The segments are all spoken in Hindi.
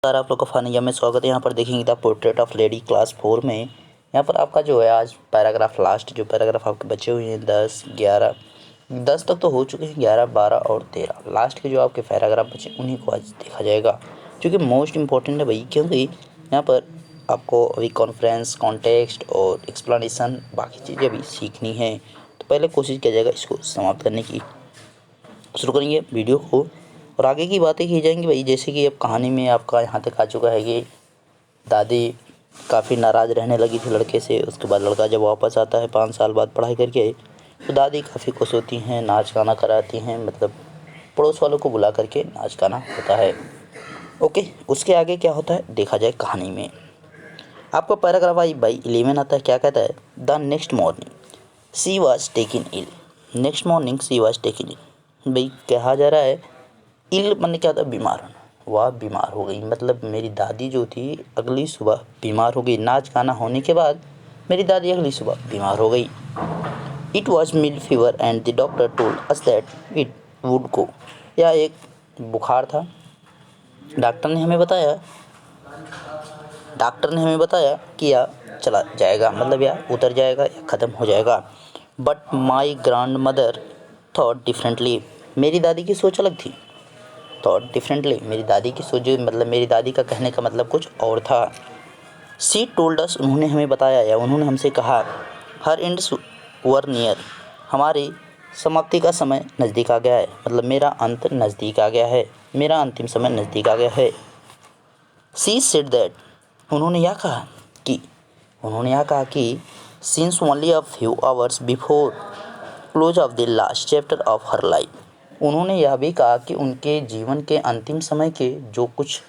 सर आप लोग का फानिया में स्वागत है। यहाँ पर देखेंगे the portrait of lady class 4 में यहाँ पर आपका जो है आज पैराग्राफ लास्ट जो पैराग्राफ आपके बचे हुए हैं 10 11 10 तक तो हो चुके हैं, 11 12 और 13 लास्ट के जो आपके पैराग्राफ बचे उन्हीं को आज देखा जाएगा, क्योंकि मोस्ट इम्पोर्टेंट है भाई। क्योंकि यहाँ पर आपको अभी कॉन्फ्रेंस कॉन्टेक्स्ट और एक्सप्लेनेशन बाकी चीज़ें अभी सीखनी है, तो पहले कोशिश किया जाएगा इसको समाप्त करने की। शुरू करेंगे वीडियो को और आगे की बातें की जाएंगी भाई। जैसे कि अब कहानी में आपका यहाँ तक आ चुका है कि दादी काफ़ी नाराज़ रहने लगी थी लड़के से। उसके बाद लड़का जब वापस आता है 5 साल बाद पढ़ाई करके, तो दादी काफ़ी खुश होती हैं, नाच गाना कराती हैं, मतलब पड़ोस वालों को बुला करके नाच गाना होता है। ओके, उसके आगे क्या होता है देखा जाए कहानी में। आपका पैराग्राफ आई भाई 11 आता है, क्या कहता है? The next morning she was taken ill. Next morning she was taken ill, भाई कहा जा रहा है इल मैंने क्या था? बीमार होना। वह बीमार हो गई, मतलब मेरी दादी जो थी अगली सुबह बीमार हो गई। नाच गाना होने के बाद मेरी दादी अगली सुबह बीमार हो गई। It was mild fever and the doctor told us that it would go. यह एक बुखार था, डॉक्टर ने हमें बताया कि यह चला जाएगा, मतलब यह उतर जाएगा या ख़त्म हो जाएगा। But my grand mother thought differently. मेरी दादी की सोच अलग थी। थॉट डिफरेंटली, मेरी दादी की सोच मतलब मेरी दादी का कहने का मतलब कुछ और था। सी टोल्ड अस, उन्होंने हमें बताया या उन्होंने हमसे कहा, हर एंड्स वर नियर, हमारी समाप्ति का समय नज़दीक आ गया है, मतलब मेरा अंत नज़दीक आ गया है, मेरा अंतिम समय नज़दीक आ गया है। सी सेड दैट, उन्होंने यह कहा कि since only a few hours before close of the last chapter of her life, उन्होंने यह भी कहा कि उनके जीवन के अंतिम समय के जो कुछ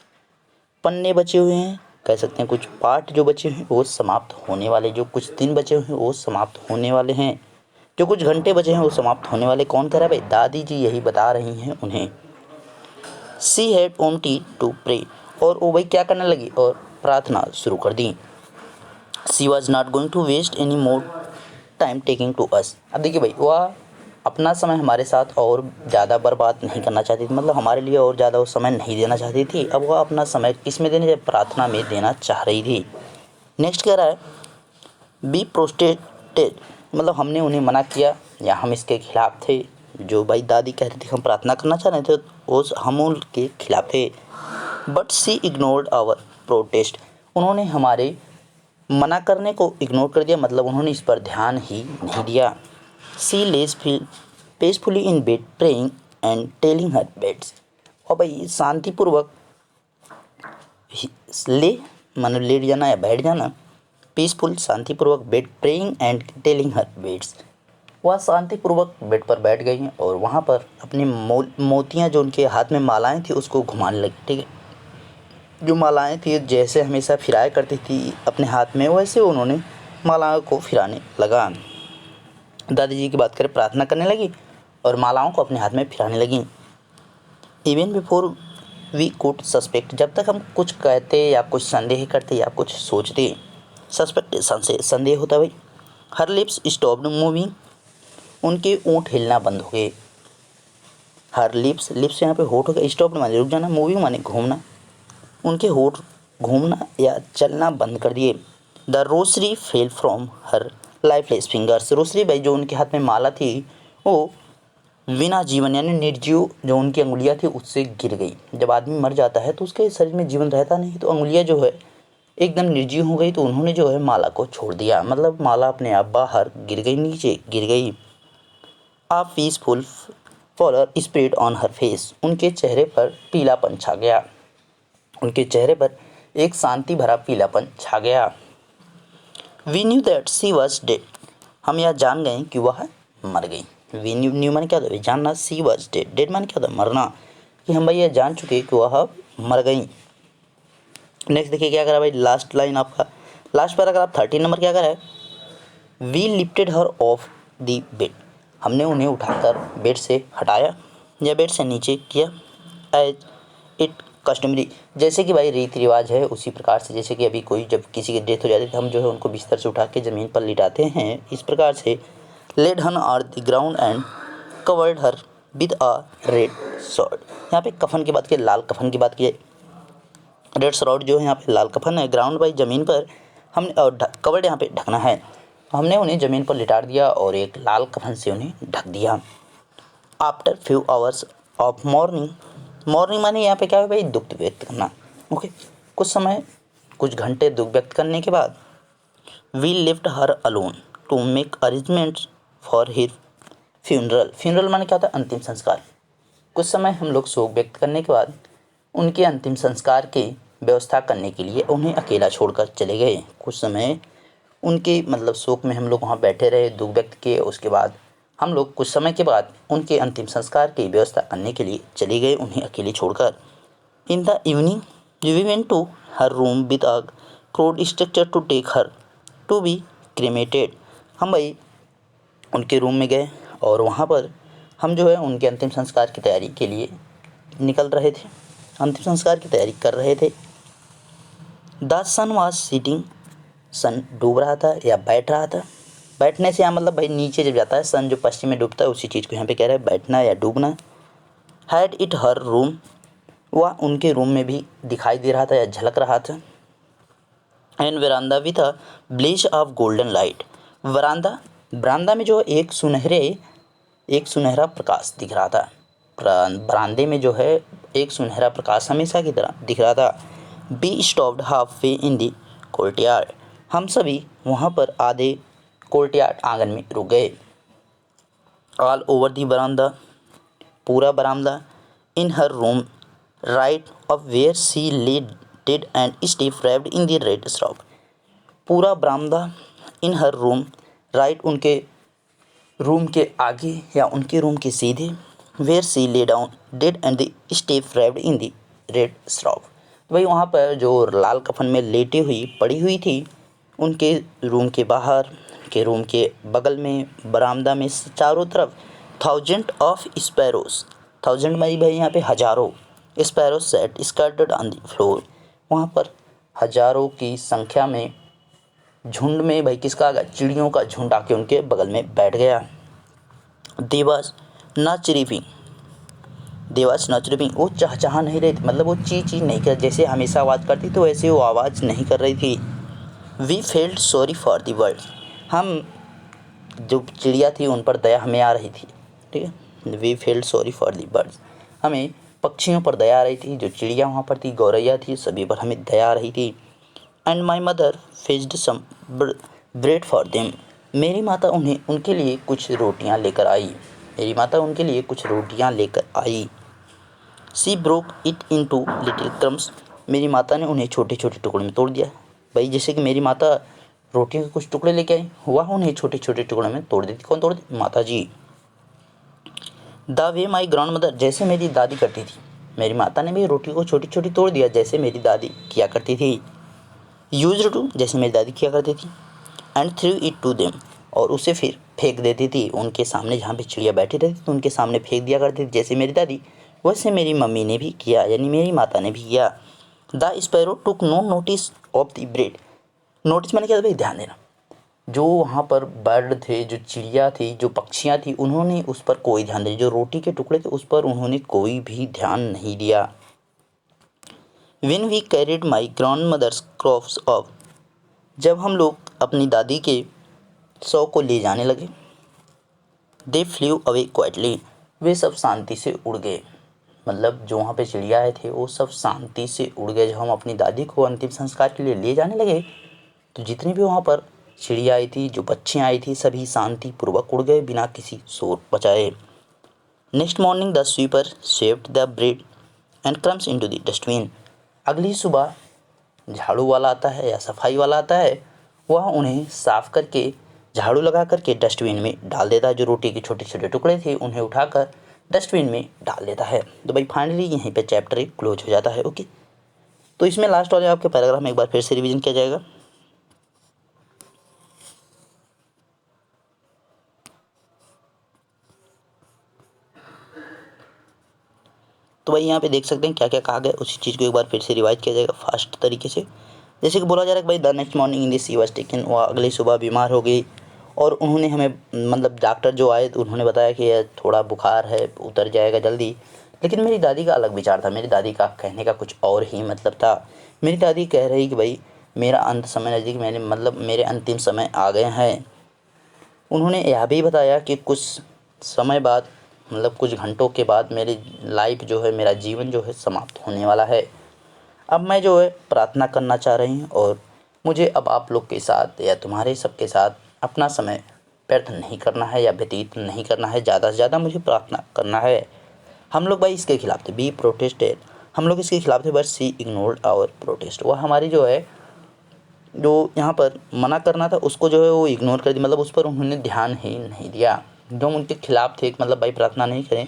पन्ने बचे हुए हैं, कह सकते हैं कुछ पार्ट जो बचे हैं वो समाप्त होने वाले, जो कुछ दिन बचे हुए हैं वो समाप्त होने वाले हैं, जो कुछ घंटे बचे हैं वो समाप्त होने वाले। कौन कह रहा है भाई? दादी जी यही बता रही हैं उन्हें। सी हैड ओमटी टू प्रे, और वो भाई क्या करने लगी? और प्रार्थना शुरू कर दी। She was not going to waste any more time talking to us. अब देखिए भाई, वह अपना समय हमारे साथ और ज़्यादा बर्बाद नहीं करना चाहती थी, मतलब हमारे लिए और ज़्यादा वो समय नहीं देना चाहती थी। अब वह अपना समय किस में देने? प्रार्थना में देना चाह रही थी। नेक्स्ट कह रहा है बी प्रोस्टेटेड, मतलब हमने उन्हें मना किया या हम इसके खिलाफ थे। जो भाई दादी कह रही थी हम प्रार्थना करना चाह रहे थे, वो हम उनके खिलाफ थे। But she ignored our protest, उन्होंने हमारे मना करने को इग्नोर कर दिया, मतलब उन्होंने इस पर ध्यान ही नहीं दिया। She lay peacefully in bed praying and telling her beads, और भाई शांतिपूर्वक मानो लेट जाना या बैठ जाना, पीसफुल शांतिपूर्वक bed praying and telling her beds, वह शांतिपूर्वक बेड पर बैठ गई हैं और वहाँ पर अपनी मोतियाँ जो उनके हाथ में मालाएं थी उसको घुमाने लगी। ठीक है, जो मालाएं थी जैसे हमेशा फिराया करती थी अपने हाथ में, वैसे उन्होंने मालाओं को फिराने लगा। दादी जी की बात करें, प्रार्थना करने लगी और मालाओं को अपने हाथ में फिराने लगी। Even before we could suspect, जब तक हम कुछ कहते या कुछ संदेह करते या कुछ सोचते, सस्पेक्ट संदेह होता भाई। हर लिप्स स्टॉप्ड मूविंग, उनके ऊँट हिलना बंद हो गए। हर लिप्स यहाँ पे होठ हो गया, स्टॉप्ड माने रुक जाना, मूविंग माने घूमना, उनके होठ घूमना या चलना बंद कर दिए। The Rossari fell from her lifeless fingers, Rossari भाई जो उनके हाथ में माला थी वो बिना जीवन यानी निर्जीव जो उनकी अंगुलियां थी उससे गिर गई। जब आदमी मर जाता है तो उसके शरीर में जीवन रहता नहीं, तो अंगुलियां जो है एकदम निर्जीव हो गई, तो उन्होंने जो है माला को छोड़ दिया, मतलब माला अपने आप बाहर गिर गई, नीचे गिर गई। A peaceful pallor spread on her face, उनके चेहरे पर पीलापन छा गया, उनके चेहरे पर एक शांति भरा पीलापन छा गया। We knew that she was dead, हम यह जान गए कि वह मर गई। वी न्यू माने क्या होता है? जानना। शी वॉज डेड, डेड माने क्या होता है? मरना, कि हम भाई यह जान चुके कि वह मर गई। नेक्स्ट देखिए क्या करा भाई, लास्ट लाइन आपका लास्ट पैराग्राफ 13 नंबर क्या करा है? We lifted her off the bed, हमने उन्हें उठाकर बेड से हटाया या बेड से नीचे किया। एज इट कस्टमरी, जैसे कि भाई रीति रिवाज है उसी प्रकार से, जैसे कि अभी कोई जब किसी की डेथ हो जाती है तो हम जो है उनको बिस्तर से उठा के ज़मीन पर लिटाते हैं, इस प्रकार से लेड हन on the ground and covered her with a red sword. यहाँ पे कफन की बात की, लाल कफन की बात की है। रेड श्राउड जो है यहाँ पे लाल कफन है, ग्राउंड बाई ज़मीन पर हमने और कवर्ड यहाँ पे ढकना है, हमने उन्हें ज़मीन पर लिटा दिया और एक लाल कफन से उन्हें ढक दिया। After few hours of morning, morning माने यहाँ पे क्या है भाई, दुख व्यक्त करना। ओके, कुछ समय कुछ घंटे दुख व्यक्त करने के बाद we lift her alone to make arrangements for her funeral. Funeral माने क्या होता है, अंतिम संस्कार। कुछ समय हम लोग शोक व्यक्त करने के बाद उनके अंतिम संस्कार की व्यवस्था करने के लिए उन्हें अकेला छोड़कर चले गए। कुछ समय उनके मतलब शोक में हम लोग वहाँ बैठे रहे, दुख व्यक्त किए, उसके बाद हम लोग कुछ समय के बाद उनके अंतिम संस्कार की व्यवस्था करने के लिए चले गए, उन्हें अकेले छोड़कर। In the evening we went to her room with a crude stretcher to take her to be cremated. हम भाई उनके रूम में गए और वहाँ पर हम जो है उनके अंतिम संस्कार की तैयारी के लिए निकल रहे थे, अंतिम संस्कार की तैयारी कर रहे थे। द सन वाज सिटिंग, सन डूब रहा था या बैठ रहा था। बैठने से यहाँ मतलब भाई नीचे जब जाता है सन, जो पश्चिम में डूबता है, उसी चीज़ को यहाँ पे कह रहा है बैठना या डूबना। हैड इट हर रूम, वह उनके रूम में भी दिखाई दे रहा था या झलक रहा था। And verandah with a blaze of golden light, बरामदा में जो एक सुनहरा प्रकाश दिख रहा था। बरामदे में जो है एक सुनहरा प्रकाश हमेशा की तरह दिख रहा था। Be stopped halfway in the courtyard, हम सभी वहाँ पर आधे कोर्टयार्ड आंगन में रुक गए। ऑल ओवर दी बरामदा, पूरा बरामदा। In her room right of where she lay dead and stiff wrapped in the red shroud, पूरा बरामदा। इन हर रूम राइट, उनके रूम के आगे या उनके रूम के सीधे, where she lay down dead and the stiff wrapped in the red shroud, भाई वहाँ पर जो लाल कफन में लेटी हुई पड़ी हुई थी, उनके रूम के बाहर के रूम के बगल में बरामदा में चारों तरफ थाउजेंड ऑफ स्पैरोस, थाउजेंड में भाई यहाँ पे हजारों, sparrows set scattered on the floor, वहाँ पर हजारों की संख्या में झुंड में भाई किसका आ गया, चिड़ियों का झुंड आके उनके बगल में बैठ गया। देवास नॉट चिरिपिंग, देवास नॉट चिरिपिंग, वो चहचहा नहीं रही थी, मतलब वो ची नहीं कर, जैसे हमेशा आवाज़ करती तो वैसे वो आवाज़ नहीं कर रही थी। We felt sorry for the world, हम जो चिड़िया थी उन पर दया हमें आ रही थी, ठीक है। We felt sorry for the birds, हमें पक्षियों पर दया आ रही थी, जो चिड़िया वहाँ पर थी, गौरैया थी, सभी पर हमें दया आ रही थी। And my mother faced some bread for them, मेरी माता उन्हें उनके लिए कुछ रोटियां लेकर आई, मेरी माता उनके लिए कुछ रोटियां लेकर आई। She broke it into little crumbs, मेरी माता ने उन्हें छोटे छोटे टुकड़े में तोड़ दिया। भाई जैसे कि मेरी माता रोटियों के कुछ टुकड़े लेके आई, वह उन्हें छोटे छोटे टुकड़ों में तोड़ देती। कौन तोड़ दी, माता जी। The way my grandmother, जैसे मेरी दादी करती थी, मेरी माता ने भी रोटियों को छोटी छोटी तोड़ दिया जैसे मेरी दादी किया करती थी। यूज्ड टू, जैसे मेरी दादी किया करती थी। And threw it to them, और उसे फिर फेंक देती थी उनके सामने, जहाँ पे चिड़िया बैठी रहती थी तो उनके सामने फेंक दिया करती थी जैसे मेरी दादी, वैसे मेरी मम्मी ने भी किया, यानी मेरी माता ने भी किया। The sparrow took no notice of the bread, notice मैंने क्या था भाई, ध्यान देना। जो वहाँ पर बर्ड थे, जो चिड़िया थी, जो पक्षियाँ थी, उन्होंने उस पर कोई ध्यान नहीं, जो रोटी के टुकड़े थे उस पर उन्होंने कोई भी ध्यान नहीं दिया। When we carried my grandmother's crops off, जब हम लोग अपनी दादी के शव को ले जाने लगे, they flew away quietly, वे सब शांति से उड़ गए, मतलब जो वहाँ पे चिड़िया आए थे वो सब शांति से उड़ गए। जब हम अपनी दादी को अंतिम संस्कार के लिए ले जाने लगे तो जितनी भी वहाँ पर चिड़िया आई थी, जो पक्षियाँ आई थी, सभी शांतिपूर्वक उड़ गए बिना किसी शोर मचाए। Next morning the sweeper swept the bread and crumbs into the dustbin, अगली सुबह झाड़ू वाला आता है या सफाई वाला आता है, वह उन्हें साफ करके झाड़ू लगा करके डस्टबिन में डाल देता है। जो रोटी के छोटे छोटे टुकड़े थे उन्हें उठाकर डस्टबिन में डाल देता है। तो भाई फाइनली यहीं पे चैप्टर एक क्लोज हो जाता है। ओके, तो इसमें लास्ट वाले आपके पैराग्राफ में एक बार फिर से रिवीजन किया जाएगा। तो भाई यहाँ पे देख सकते हैं क्या क्या कहा गया, उसी चीज़ को एक बार फिर से रिवाइज किया जाएगा फास्ट तरीके से। जैसे कि बोला जा रहा है कि भाई the next morning in this she was taken, वह अगली सुबह बीमार हो गई और उन्होंने हमें मतलब डॉक्टर जो आए तो उन्होंने बताया कि यह थोड़ा बुखार है, उतर जाएगा जल्दी। लेकिन मेरी दादी का अलग विचार था, मेरी दादी का कहने का कुछ और ही मतलब था मेरी दादी कह रही कि भाई मेरा अंत समय नज़दीक, मेरे अंतिम समय आ गए हैं। उन्होंने यह भी बताया कि कुछ समय बाद, कुछ घंटों के बाद मेरी लाइफ जो है, मेरा जीवन जो है समाप्त होने वाला है। अब मैं जो है प्रार्थना करना चाह रही हूँ और मुझे अब आप लोग के साथ या तुम्हारे सबके साथ अपना समय व्यर्थ नहीं करना है या व्यतीत नहीं करना है, ज़्यादा से ज़्यादा मुझे प्रार्थना करना है। हम लोग भाई इसके खिलाफ थे, बी प्रोटेस्टेड, हम लोग इसके खिलाफ थे, but she ignored our protest. वह हमारी जो है, जो यहाँ पर मना करना था उसको जो है वो इग्नोर कर दिया, उस पर उन्होंने ध्यान ही नहीं दिया। जो हम उनके खिलाफ थे, भाई प्रार्थना नहीं करें,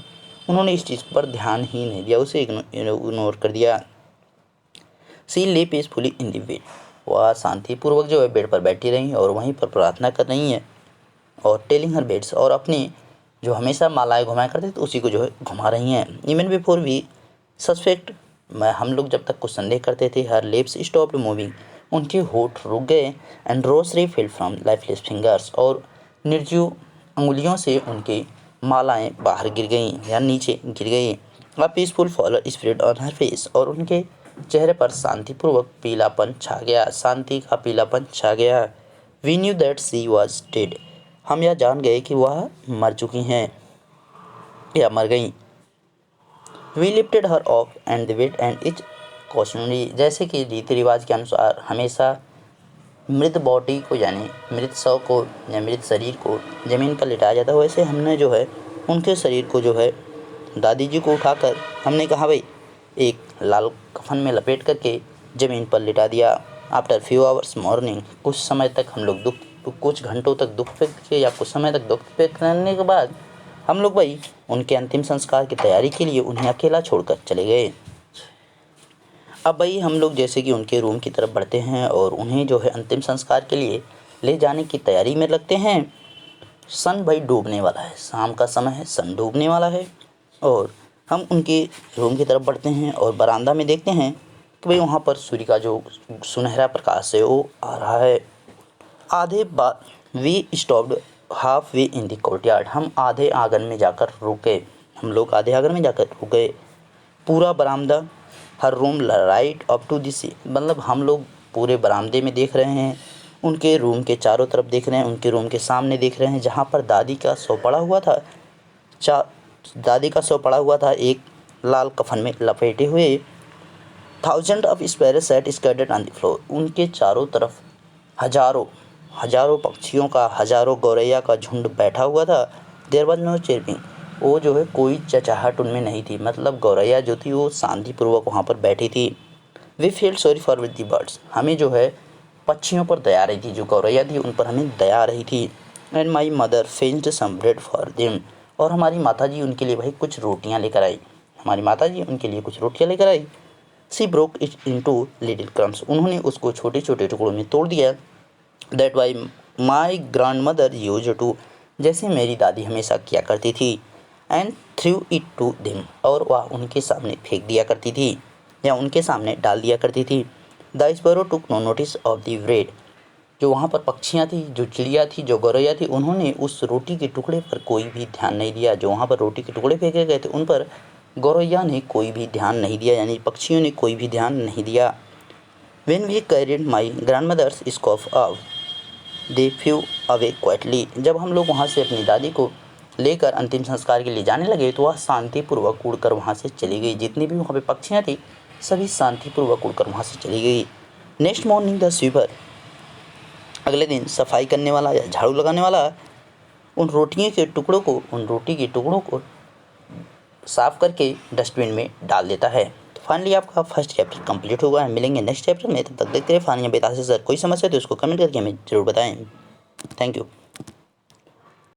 उन्होंने इस चीज़ पर ध्यान ही नहीं दिया, उसे इग्नोर कर दिया। सी ले पीसफुली इन द बेड, वह शांतिपूर्वक जो है बेड पर बैठी रही और वहीं पर प्रार्थना कर रही हैं और टेलिंग हर बेड्स, और अपनी जो हमेशा मालाएं घुमाया करते थे उसी को जो है घुमा रही हैं। इवन बिफोर वी सस्पेक्ट, हम लोग जब तक कुछ संदेह करते थे, हर लिप्स स्टॉप्ड मूविंग, उनके होठ रुक गए, and Rossari fell from lifeless fingers, और निर्जीव अंगुलियों से उनकी मालाएं बाहर गिर गईं या नीचे गिर गई। A peaceful pallor spread on her face, और उनके चेहरे पर शांतिपूर्वक पीलापन छा गया, शांति का पीलापन छा गया। We knew that she was dead, हम यह जान गए कि वह मर चुकी हैं या मर गईं। We lifted her off and the weight and each cautionary, जैसे कि रीति रिवाज के अनुसार हमेशा मृत बॉडी को, यानी मृत शव को या मृत शरीर को ज़मीन पर लिटाया जाता है, वैसे हमने जो है उनके शरीर को जो है दादी जी को उठाकर हमने कहा भाई एक लाल कफन में लपेट करके ज़मीन पर लिटा दिया। आफ्टर फ्यू आवर्स मॉर्निंग, कुछ समय तक हम लोग कुछ घंटों तक दुख व्यक्त किए या कुछ समय तक दुख व्यक्त करने के बाद हम लोग भाई उनके अंतिम संस्कार की तैयारी के लिए उन्हें अकेला छोड़कर चले गए। अब भाई हम लोग जैसे कि उनके रूम की तरफ बढ़ते हैं और उन्हें जो है अंतिम संस्कार के लिए ले जाने की तैयारी में लगते हैं। सन भाई डूबने वाला है, शाम का समय है, सन डूबने वाला है, और हम उनके रूम की तरफ बढ़ते हैं और बरामदा में देखते हैं कि भाई वहाँ पर सूर्य का जो सुनहरा प्रकाश है वो आ रहा है। आधे बाद we stopped halfway in the courtyard, हम आधे आंगन में जाकर रुक गए, हम लोग आधे आंगन में जाकर रुक गए। पूरा बरामदा, हर room right up to this, हम लोग पूरे बरामदे में देख रहे हैं, उनके रूम के चारों तरफ देख रहे हैं, उनके रूम के सामने देख रहे हैं, जहाँ पर दादी का शव पड़ा हुआ था। दादी का शव पड़ा हुआ था एक लाल कफन में लपेटे हुए। Thousand of sparrows sat scattered on the floor, उनके चारों तरफ हजारों पक्षियों का, हजारों गौरैया का झुंड बैठा हुआ था। देयर वाज नो चिरपिंग, वो जो है कोई चहचहाट उनमें नहीं थी, गौरैया जो थी वो शांतिपूर्वक वहाँ पर बैठी थी। We feel sorry for with the birds, हमें जो है पक्षियों पर दया रही थी, जो गौरैया थी उन पर हमें दया रही थी। And my mother fetched some bread for them, और हमारी माता जी उनके लिए भाई कुछ रोटियाँ लेकर आई, हमारी माता जी उनके लिए कुछ रोटियाँ लेकर आई। She broke it into little crumbs, उन्होंने उसको छोटे छोटे टुकड़ों में तोड़ दिया। That way my grandmother used to, जैसे मेरी दादी हमेशा किया करती थी। And threw it to them, और वह उनके सामने फेंक दिया करती थी या उनके सामने डाल दिया करती थी। The sparrow took no notice of the bread, जो वहाँ पर पक्षियाँ थी, जो चिड़िया थी, जो गौरैया थी, उन्होंने उस रोटी के टुकड़े पर कोई भी ध्यान नहीं दिया। जो वहाँ पर रोटी के टुकड़े फेंके गए थे उन पर गौरैया ने कोई भी ध्यान नहीं दिया, यानी पक्षियों ने कोई भी ध्यान नहीं दिया। When we carried my grandmother's scarf off, they flew away quietly, जब हम लोग वहाँ से अपनी दादी को लेकर अंतिम संस्कार के लिए जाने लगे तो वह शांतिपूर्वक उड़कर वहाँ से चली गई। जितनी भी वहाँ पे पक्षियाँ थी सभी शांतिपूर्वक उड़कर वहाँ से चली गई। नेक्स्ट मॉर्निंग द स्वीपर, अगले दिन सफाई करने वाला या झाड़ू लगाने वाला उन रोटी के टुकड़ों को साफ करके डस्टबिन में डाल देता है। तो फाइनली आपका फर्स्ट चैप्टर कंप्लीट होगा। मिलेंगे नेक्स्ट चैप्टर में, तब तक देखते रहे फानिया बेताज से। सर कोई समस्या तो उसको कमेंट करके हमें ज़रूर बताएं। Thank you.